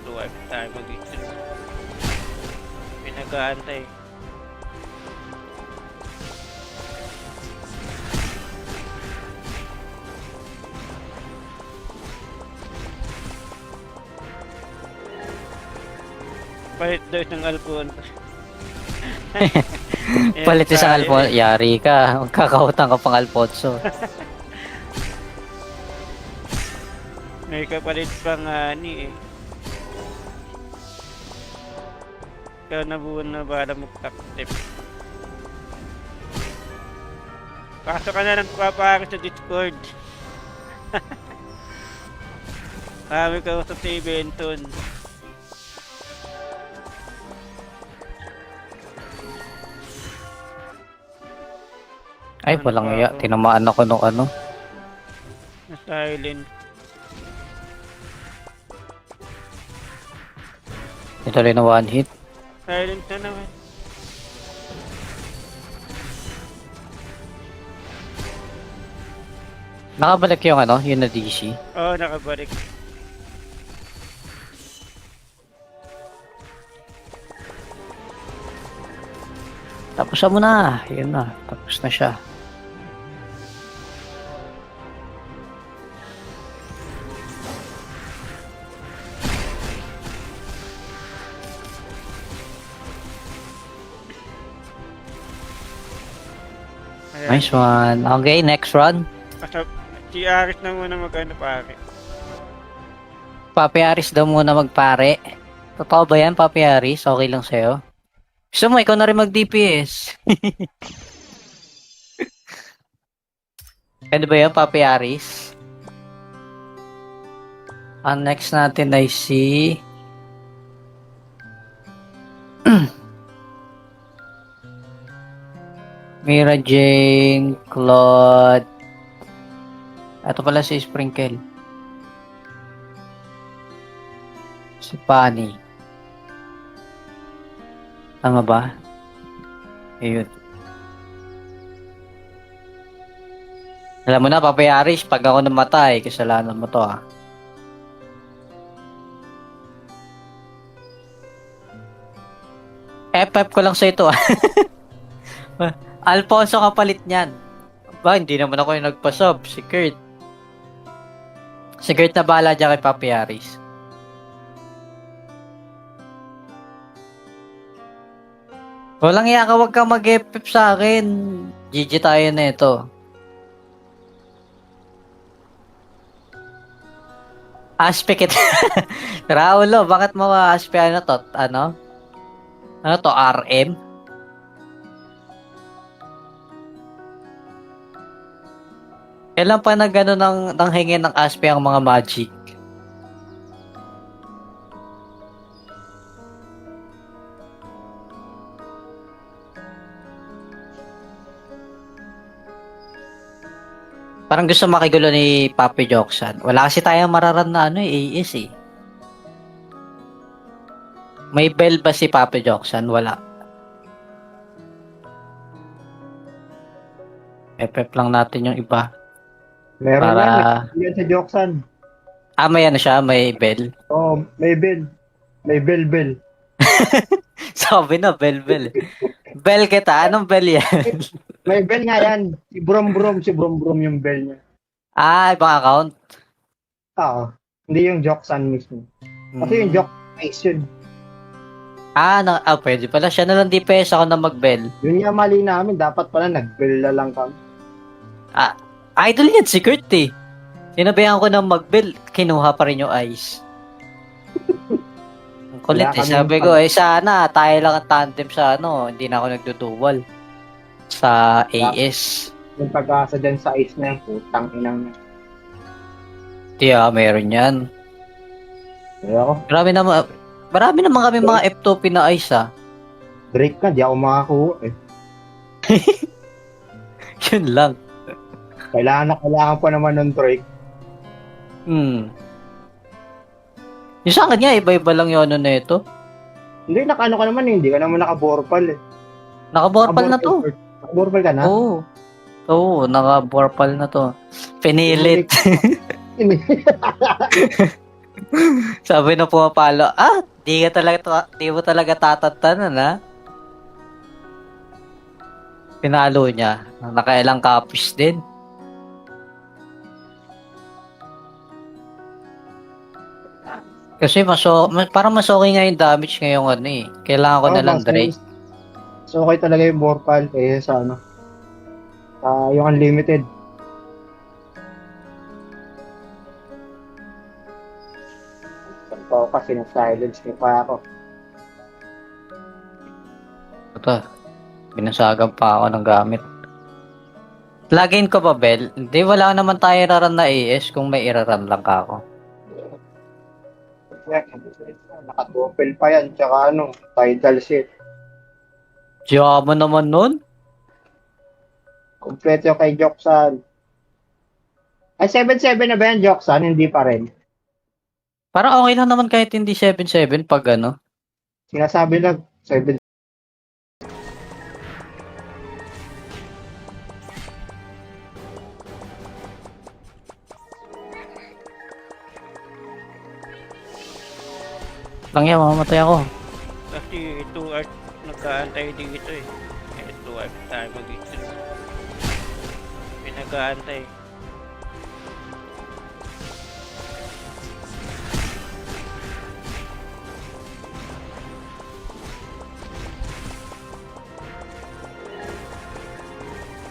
2 art tayo mag-stream. Pinag-aantay. Palit daw ng Alfonso. Palit isang Alfonso. Yari ka. Magkakautang ka pang Alfonso. May kapalit pang ani eh. Ikaw na buwan na bala mag-active. Pasok ka na ng papakit sa Discord. Kami ka sa si Benton. Ay, Ano walang pa iya. ako? Tinamaan ako nung ano. Na silent. Ito rin na one hit. Silent na naman. Nakabalik yung ano, yung na DC. Oo, nakabalik. Tapos mo na. Yun na. Tapos na siya. Ayan. Nice one. Okay, next run. Basta, si Aris na muna mag-ano pare. Papi Aris daw muna magpare. Totoo ba yan, Papi Aris? Okay lang sa'yo? Gusto mo, ikaw na rin mag-DPS. Pwede ba yan, Papi Aris? Ang next natin ay si... Mira Jane, Claude. Ito pala si Sprinkle. Si Pani. Tama ba? Ayun. Alam mo na, Papi Aris, pag ako namatay, kasalanan mo to ah. FF ko lang sa ito ah. Alfonso kapalit niyan. Ba, hindi naman ako yung nagpa-sub. Si Kurt. Si Kurt na bahala dyan kay Papi Aris. Walang iya ka, wag kang mag-FF sa akin. GG tayo na ito. Aspe kita. Raulo, bakit mo aspe ano to? Ano? Ano to? RM? Kailan pa na gano'n ng hingin ng aspe ang mga magic? Parang gusto makigulo ni Papi Joksan. Wala kasi tayong mararan na ano AS eh. May bell ba si Papi Joksan? Wala. FF lang natin yung iba. Meron Para... yan sa Joksan. Ah, may ano siya? May bell? Oh, may bell. May bell. Sabi na, bell. Bell kita. Anong bell yan? May bell nga yan. Si Brom yung bell niya. Ah, ibang account? Oo. Hindi yung Joksan mismo. Kasi yung Joksan is yun. Pwede pala. Siya na lang DPS ako na mag-bell. Yun nga mali namin. Dapat pala nag-bell na lang kami. Idol yan si Kurt eh. Sinabihan ko ng mag-build, kinuha pa rin yung ice. Ang kulit Wala eh. kaming Sabi ko, sana tayo lang ang tandem sa hindi na ako nagduduwal sa AS. Yung pag-asa dyan sa ice na yan, putang inang. Meron yan. Kaya ako, Marami naman kami mga F2P na ice Drake ka, di ako makakuha eh. Yun lang. Kailangan pa naman ng Drake. Yung sa akin nga, iba-iba lang yun na ito. Hindi, nakaano ka naman eh. Hindi ka naman naka-borpal eh. Naka-borpal na to. Naka-borpal ka na? Oo, naka-borpal na to. Pinilit. Sabi na pumapalo, di mo talaga tatantanan ha? Pinalo niya. Nakailang copies din. Kasi parang mas okay nga yung damage ngayong Kailangan ko na lang Drake. So okay talaga yung borpal kaysa sa yung unlimited. Ito kasi na-silence niyo pa ako. Ito, binasagan pa ako ng gamit. Login ko ba, Bel? Hindi, wala naman tayo raran na AS kung may iraran lang ka ako. Naka-double pa yan, tsaka tidal shit. Diyaman naman nun. Kompleto yung kay Joksan. Ay, 7-7 na ba yan, Joksan? Hindi pa rin. Parang okay lang naman kahit hindi 7-7 pag Sinasabi lang, 7. Lang yan, mamamatay ako. Kasi 2 art nagkaantay dito eh. 2 art tayo mag-stream. Pinag-aantay.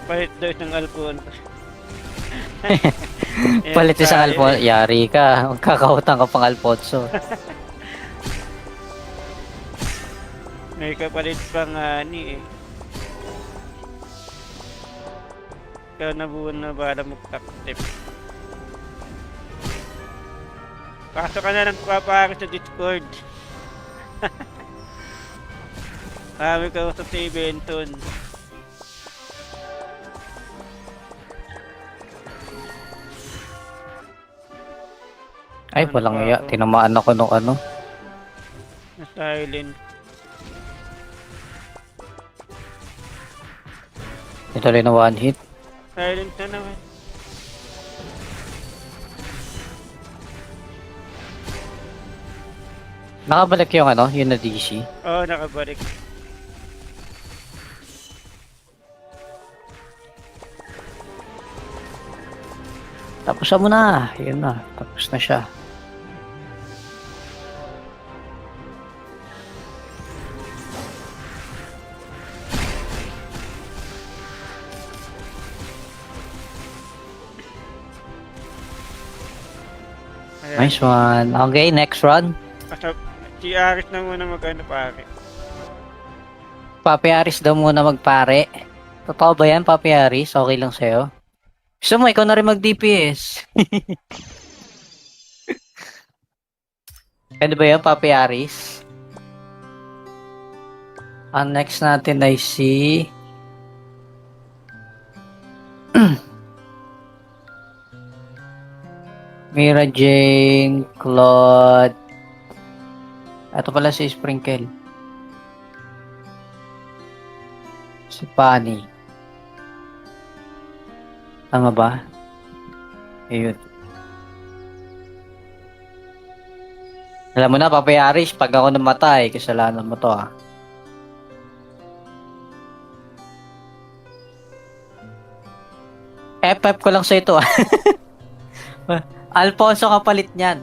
Palit daw isang Alfonso. Palit isang Alfonso. Yari ka. Magkakautang ka pang Alfonso. May kapalit pang eh. Ikaw na buwan na bala mag-active. Pasok ka na ng papakit sa Discord. Kami ka sa si Benton. Ay, walang iya. Tinamaan ako nung Na silent. Ito rin na one hit. Silent na naman. Nakabalik yung yung na DC. Oo, nakabalik. Tapos mo na. Yun na. Tapos na siya. Ayan. Nice one. Okay, next run. Si Aris na muna mag-ano pare. Papi Aris daw muna magpare. Totoo ba yan, Papi Aris? Okay lang sa'yo? Gusto mo, ikaw na rin mag-DPS. Pwede ba yan, Papi Aris? Ang next natin ay si... Mira Jane, Claude. Ito pala si Sprinkle. Si Pani. Tama ba? Ayun. Alam mo na, Papi Aris, pag ako namatay, kasalanan mo to FF ko lang sa ito Alfonso kapalit niyan.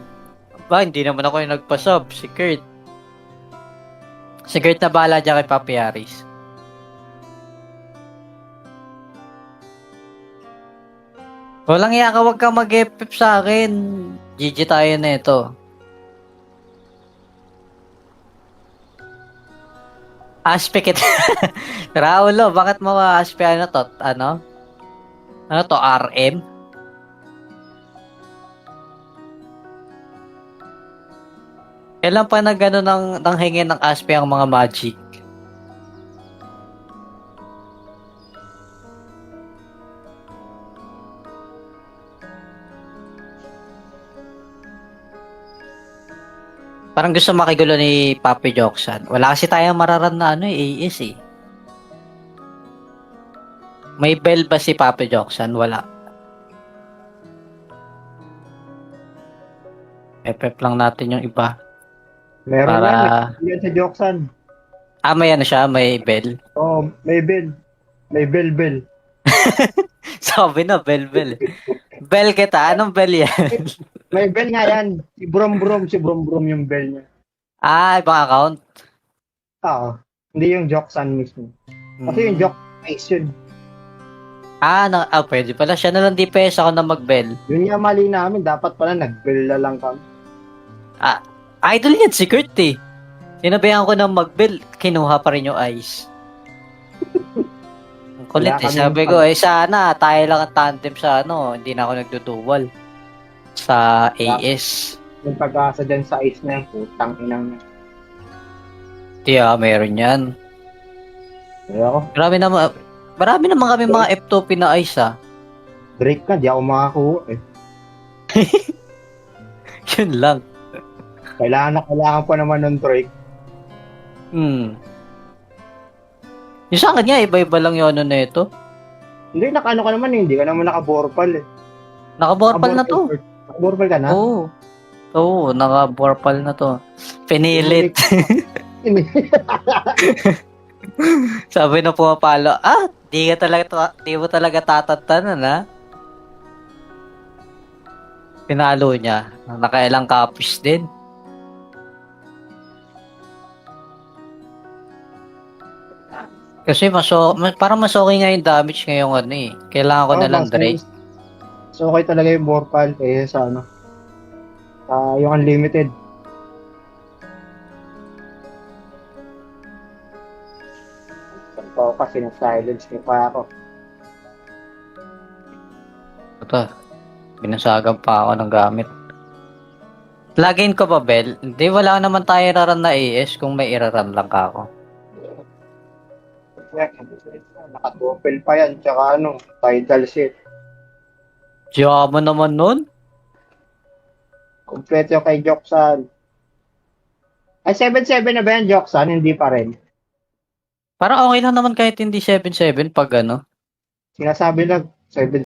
Ba, hindi naman ako yung nagpa-sub. Si Kurt. Si Kurt na bahala dyan kay Papi Aris. Walang iya ka, wag kang mag-FF sa akin. GG tayo na ito. Aspe kita. Raulo, bakit mo aspe ano to? Ano? Ano to? RM? Kailan pa na gano'n ng hingin ng aspe ang mga magic? Parang gusto makigulo ni Papi Joksan. Wala kasi tayong mararan na ano AS eh. May bell ba si Papi Joksan? Wala. FF lang natin yung iba. Meron Para... yan sa Joksan. may ano siya, may bell. Oh, may bell. May bell. Sabi na, bell. Bell kita, anong bell yan? May bell nga yan. Si Brom yung bell niya. Ibang account. Oo. Hindi yung Joksan mismo. Kasi yung Joksan is yun. Pwede pala. Siya na lang DPS ako na mag-bell. Yun nga mali namin. Dapat pala nag-bell na lang kami. Idol yan, si Kurt eh. Sinabihan ko na mag-bell, kinuha pa rin yung ice. Ang kulit Wala eh. kaming Sabi ko, sana tayo lang ang tandem sa ano. Hindi na ako nagduduwal. Sa AS. Yung pag-asa dyan sa ice na yung putang inang niya. Meron yan. Kaya ako, Marami naman kami mga F2P na ice Drake ka, di ako makakuha eh. Yun lang. Kailangan pa naman ng Drake. Yung sa akin nga, iba-iba lang yun na ito. Hindi, nakaano ka naman eh. Hindi ka naman naka-borpal eh. Naka-borpal na to. Naka-borpal ka na? Oo, naka-borpal na to. Pinilit. Sabi na pumapalo, di mo talaga tatantanan ha? Pinalo niya. Nakailang copies din. Kasi parang mas okay nga yung damage ngayong ano eh. Kailangan ko na lang Drake. So okay talaga yung borpal kaysa sa ano. Yung unlimited. Kasi na-silence niyo pa ako. Ito, binasagan pa ako ng gamit. Login ko ba, Bell? Hindi, wala naman tayo raran na AS kung may iraran lang ka ako. Naka-double pa yan, tsaka ano, tidal shit. Diyaman naman nun? Kompleto yung kay Joksan. Ay, 7-7 na ba yan, Joksan? Hindi pa rin. Parang okay lang naman kahit hindi 7-7 pag ano. Sinasabi lang, 7